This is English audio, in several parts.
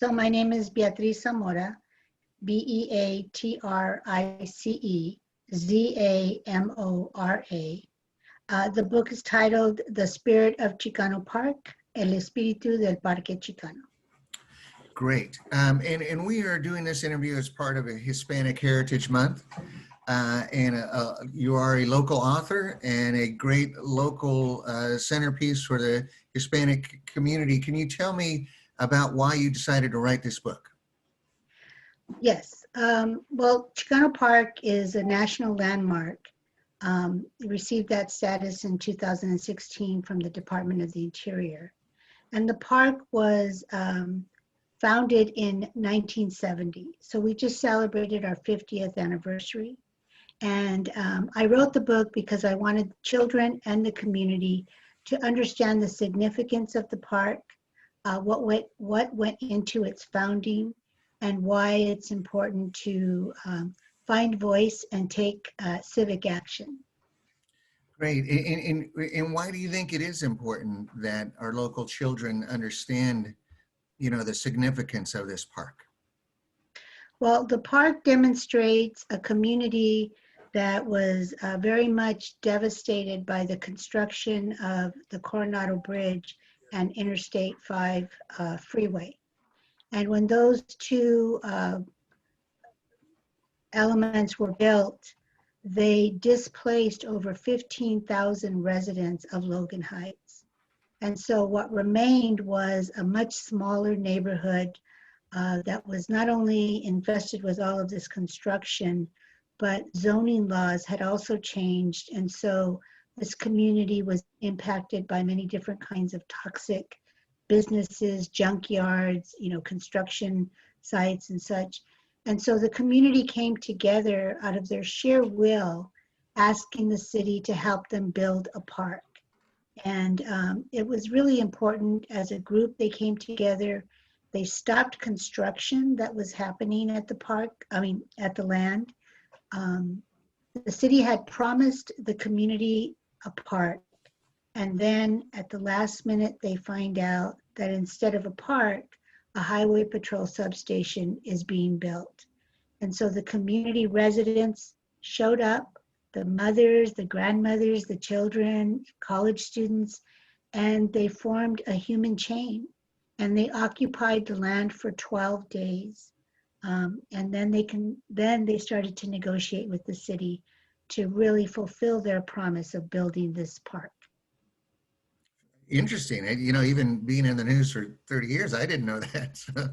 So my name is Beatrice Zamora, Beatrice The book is titled The Spirit of Chicano Park, El Espíritu del Parque Chicano. Great. And we are doing this interview as part of a Hispanic Heritage Month. You are a local author and a great local centerpiece for the Hispanic community. Can you tell me about why you decided to write this book? Yes. Well, Chicano Park is a national landmark. It received that status in 2016 from the Department of the Interior. And the park was founded in 1970. So we just celebrated our 50th anniversary. And I wrote the book because I wanted children and the community to understand the significance of the park, what went into its founding, and why it's important to find voice and take civic action. Great. And why do you think it is important that our local children understand, the significance of this park? Well, the park demonstrates a community that was very much devastated by the construction of the Coronado Bridge and Interstate 5 freeway. And when those two elements were built, they displaced over 15,000 residents of Logan Heights. And so what remained was a much smaller neighborhood that was not only infested with all of this construction, but zoning laws had also changed. And so this community was impacted by many different kinds of toxic businesses, junkyards, construction sites and such. And so the community came together out of their sheer will, asking the city to help them build a park. And it was really important. As a group, they came together. They stopped construction that was happening at the park, at the land. The city had promised the community a park. And then at the last minute, they find out that instead of a park, a highway patrol substation is being built. And so the community residents showed up, the mothers, the grandmothers, the children, college students, and they formed a human chain. And they occupied the land for 12 days. And then they started to negotiate with the city to really fulfill their promise of building this park. Interesting. Even being in the news for 30 years, I didn't know that. So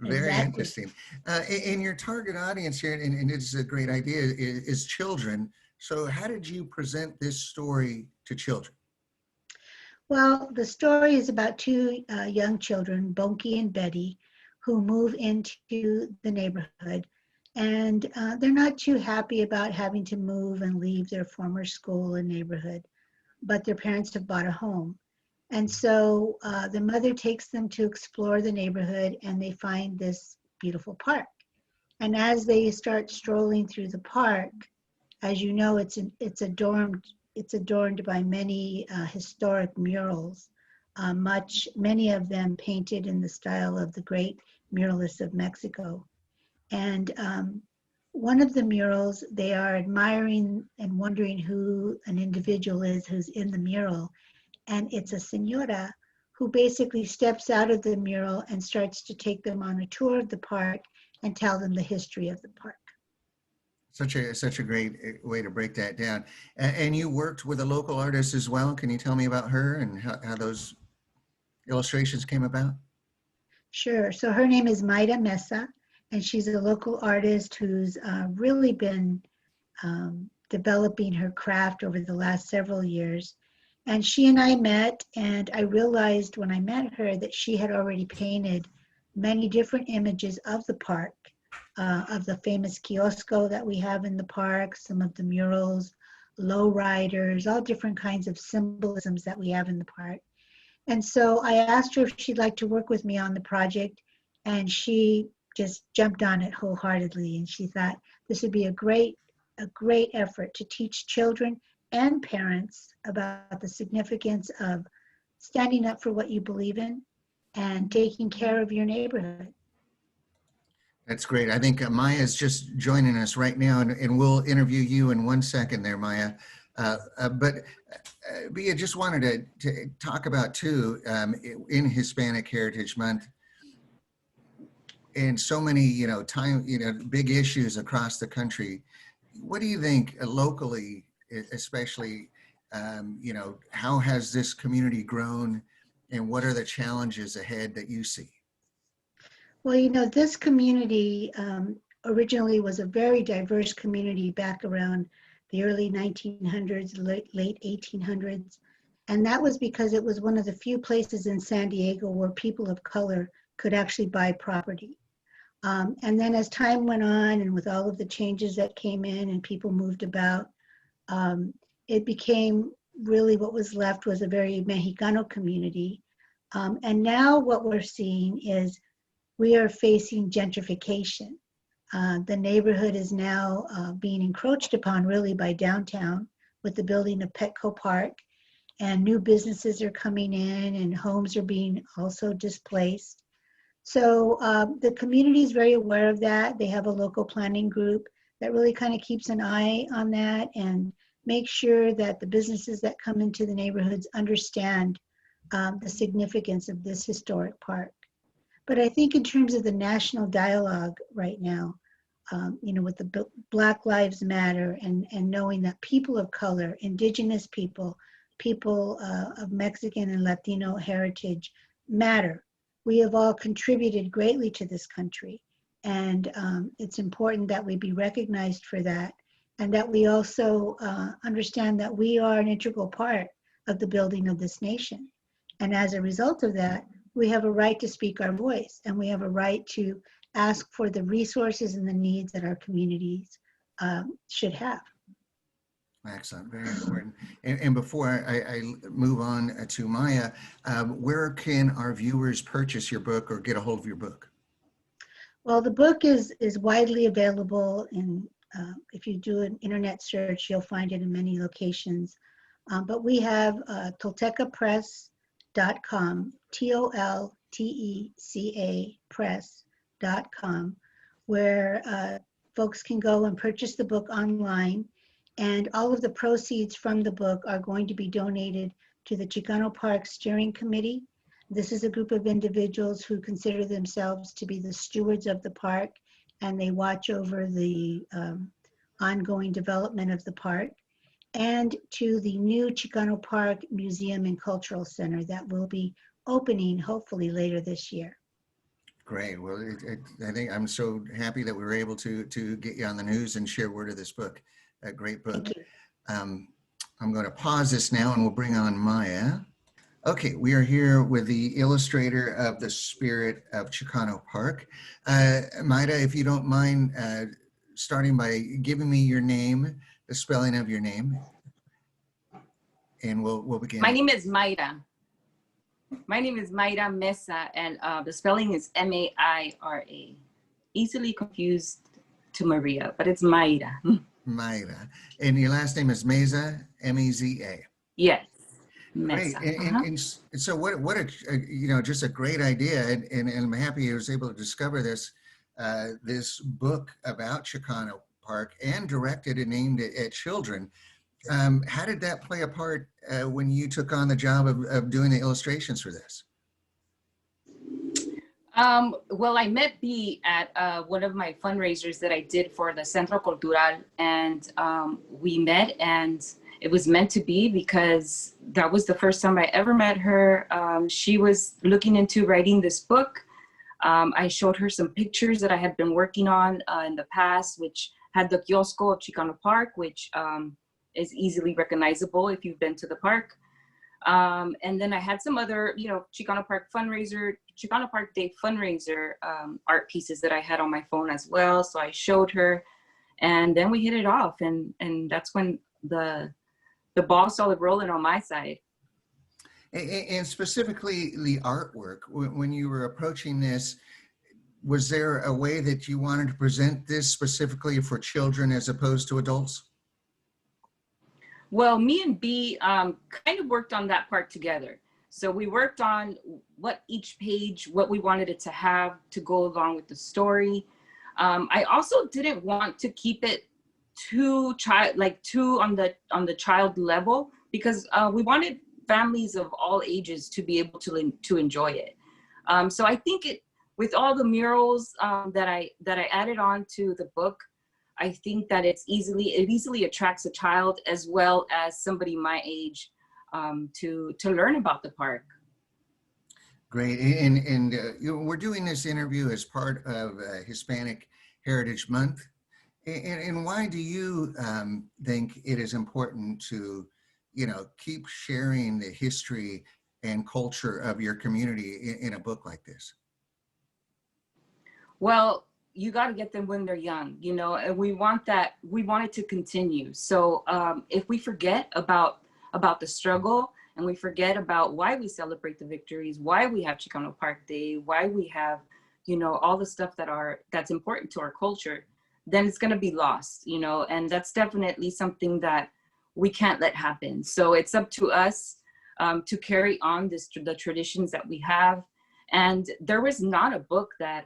very Exactly. Interesting. And your target audience here, and it's a great idea, is children. So how did you present this story to children? Well, the story is about two young children, Bonky and Betty, who move into the neighborhood. And they're not too happy about having to move and leave their former school and neighborhood, but their parents have bought a home. And so the mother takes them to explore the neighborhood, and they find this beautiful park. And as they start strolling through the park, as you know, it's adorned by many historic murals, many of them painted in the style of the great muralists of Mexico. And one of the murals, they are admiring and wondering who an individual is who's in the mural. And it's a señora who basically steps out of the mural and starts to take them on a tour of the park and tell them the history of the park. Such a great way to break that down. And you worked with a local artist as well. Can you tell me about her and how those illustrations came about? Sure. So her name is Maira Meza, and she's a local artist who's really been developing her craft over the last several years. And she and I met, and I realized when I met her that she had already painted many different images of the park, of the famous kiosco that we have in the park, some of the murals, lowriders, all different kinds of symbolisms that we have in the park. And so I asked her if she'd like to work with me on the project, and she just jumped on it wholeheartedly. And she thought this would be a great effort to teach children and parents about the significance of standing up for what you believe in and taking care of your neighborhood. That's great. I think Maya is just joining us right now, and we'll interview you in 1 second there, Maya. But Bia, just wanted to talk about too, in Hispanic Heritage Month, and so many, big issues across the country. What do you think locally, especially, how has this community grown, and what are the challenges ahead that you see? Well, this community originally was a very diverse community back around the early 1900s, late 1800s. And that was because it was one of the few places in San Diego where people of color could actually buy property. And then as time went on, and with all of the changes that came in and people moved about, it became really what was left was a very Mexicano community. And now what we're seeing is we are facing gentrification. The neighborhood is now being encroached upon really by downtown with the building of Petco Park, and new businesses are coming in and homes are being also displaced. So the community is very aware of that. They have a local planning group that really kind of keeps an eye on that and makes sure that the businesses that come into the neighborhoods understand the significance of this historic park. But I think in terms of the national dialogue right now, with the Black Lives Matter and knowing that people of color, indigenous people, people of Mexican and Latino heritage matter. We have all contributed greatly to this country. And it's important that we be recognized for that, and that we also understand that we are an integral part of the building of this nation. And as a result of that, we have a right to speak our voice, and we have a right to ask for the resources and the needs that our communities should have. Excellent, very important. And before I move on to Maya, where can our viewers purchase your book or get a hold of your book? Well, the book is widely available, and if you do an internet search, you'll find it in many locations. But we have toltecapress.com, TOLTECA press.com, where folks can go and purchase the book online. And all of the proceeds from the book are going to be donated to the Chicano Park Steering Committee. This is a group of individuals who consider themselves to be the stewards of the park, and they watch over the ongoing development of the park, and to the new Chicano Park Museum and Cultural Center that will be opening hopefully later this year. Great. Well, I think I'm so happy that we were able to get you on the news and share word of this book. A great book. Thank you. I'm going to pause this now and we'll bring on Maya. Okay, we are here with the illustrator of the Spirit of Chicano Park. Maira, if you don't mind starting by giving me your name, the spelling of your name, and we'll begin. My name is Maira. My name is Maira Meza, and the spelling is M-A-I-R-A. Easily confused to Maria, but it's Maira. Maira. And your last name is Meza, M-E-Z-A. Yes. Great. And so what a just a great idea. And I'm happy I was able to discover this book about Chicano Park and directed and aimed at children. How did that play a part when you took on the job of doing the illustrations for this? Well, I met Bea at one of my fundraisers that I did for the Centro Cultural, and we met, and it was meant to be because that was the first time I ever met her. She was looking into writing this book. I showed her some pictures that I had been working on in the past, which had the kiosco of Chicano Park, which is easily recognizable if you've been to the park. And then I had some other, Chicano Park Day fundraiser art pieces that I had on my phone as well. So I showed her, and then we hit it off, and that's when the ball started rolling on my side. And specifically the artwork, when you were approaching this, was there a way that you wanted to present this specifically for children as opposed to adults? Well, me and Bea kind of worked on that part together. So we worked on what each page, what we wanted it to have to go along with the story. I also didn't want to keep it too on the child level, because we wanted families of all ages to be able to enjoy it. So I think with all the murals that I added on to the book, I think that it easily attracts a child as well as somebody my age to learn about the park. Great. And we're doing this interview as part of Hispanic Heritage Month. And why do you think it is important to, keep sharing the history and culture of your community in a book like this? Well, you got to get them when they're young, and we want it to continue. So if we forget about the struggle, and we forget about why we celebrate the victories, why we have Chicano Park Day, why we have, all the stuff that's important to our culture, then it's going to be lost, and that's definitely something that we can't let happen. So it's up to us to carry on the traditions that we have. And there was not a book that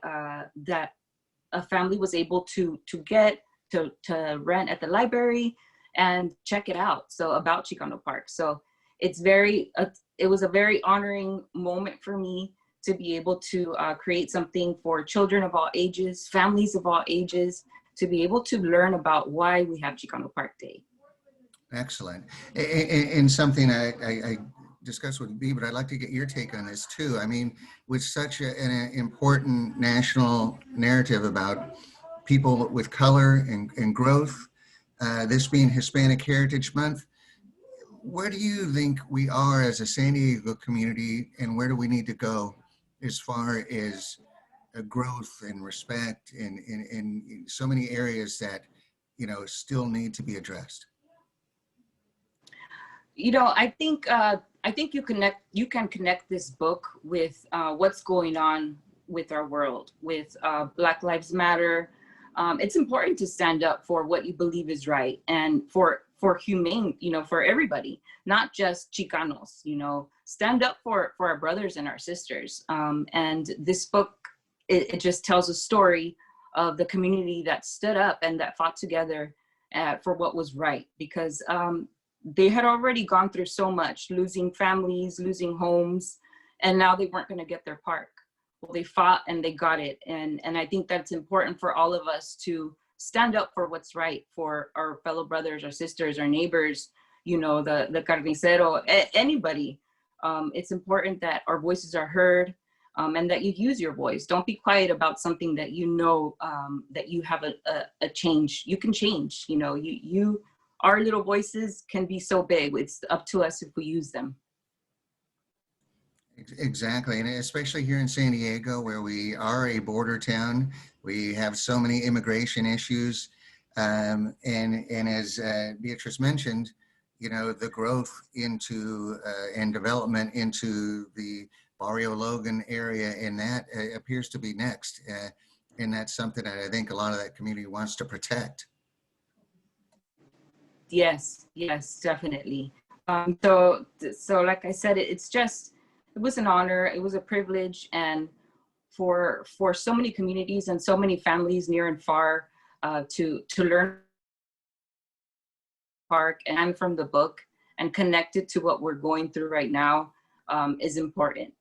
a family was able to get to rent at the library and check it out. So about Chicano Park. So it was a very honoring moment for me to be able to create something for children of all ages, families of all ages, to be able to learn about why we have Chicano Park Day. Excellent. And something I discussed with Bea, but I'd like to get your take on this too. I mean, with such an important national narrative about people with color and growth, this being Hispanic Heritage Month, where do you think we are as a San Diego community, and where do we need to go as far as growth and respect in so many areas that, still need to be addressed? I think you can connect this book with what's going on with our world, with Black Lives Matter. It's important to stand up for what you believe is right, and for humane, for everybody, not just Chicanos. Stand up for our brothers and our sisters. And this book, it just tells a story of the community that stood up and that fought together for what was right, because they had already gone through so much, losing families, losing homes, and now they weren't going to get their park. Well, they fought and they got it. And I think that's important for all of us to stand up for what's right for our fellow brothers, our sisters, our neighbors, the carnicero, anybody. It's important that our voices are heard, and that you use your voice. Don't be quiet about something that that you have a change. You can change, our little voices can be so big. It's up to us if we use them. Exactly, and especially here in San Diego, where we are a border town, we have so many immigration issues, and as Beatrice mentioned, the growth into and development into the Bario Logan area, and that appears to be next, and that's something that I think a lot of that community wants to protect. Yes, definitely. So like I said, it was an honor, it was a privilege, and for so many communities and so many families near and far to learn park and from the book and connect it to what we're going through right now is important.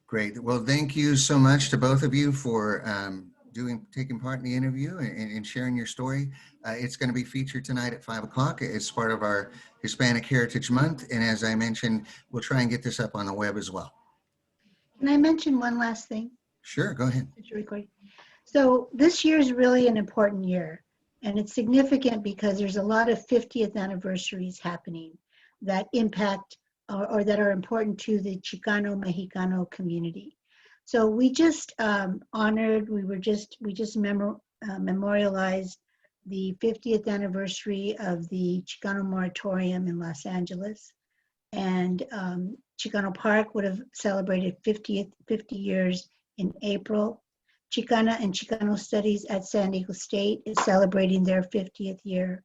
Great. Well, thank you so much to both of you for taking part in the interview and sharing your story. It's going to be featured tonight at 5 o'clock. It's part of our Hispanic Heritage Month. And as I mentioned, we'll try and get this up on the web as well. Can I mention one last thing? Sure, go ahead. So this year is really an important year, and it's significant because there's a lot of 50th anniversaries happening that impact or that are important to the Chicano Mexicano community. So we just memorialized the 50th anniversary of the Chicano moratorium in Los Angeles. And Chicano Park would have celebrated 50 years in April. Chicana and Chicano Studies at San Diego State is celebrating their 50th year.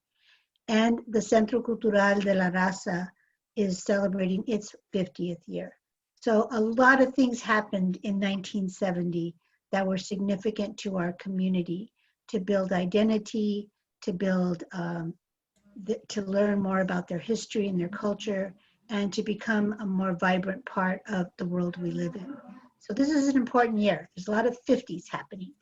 And the Centro Cultural de la Raza is celebrating its 50th year. So a lot of things happened in 1970 that were significant to our community, to build identity, to build, to learn more about their history and their culture, and to become a more vibrant part of the world we live in. So this is an important year. There's a lot of 50s happening.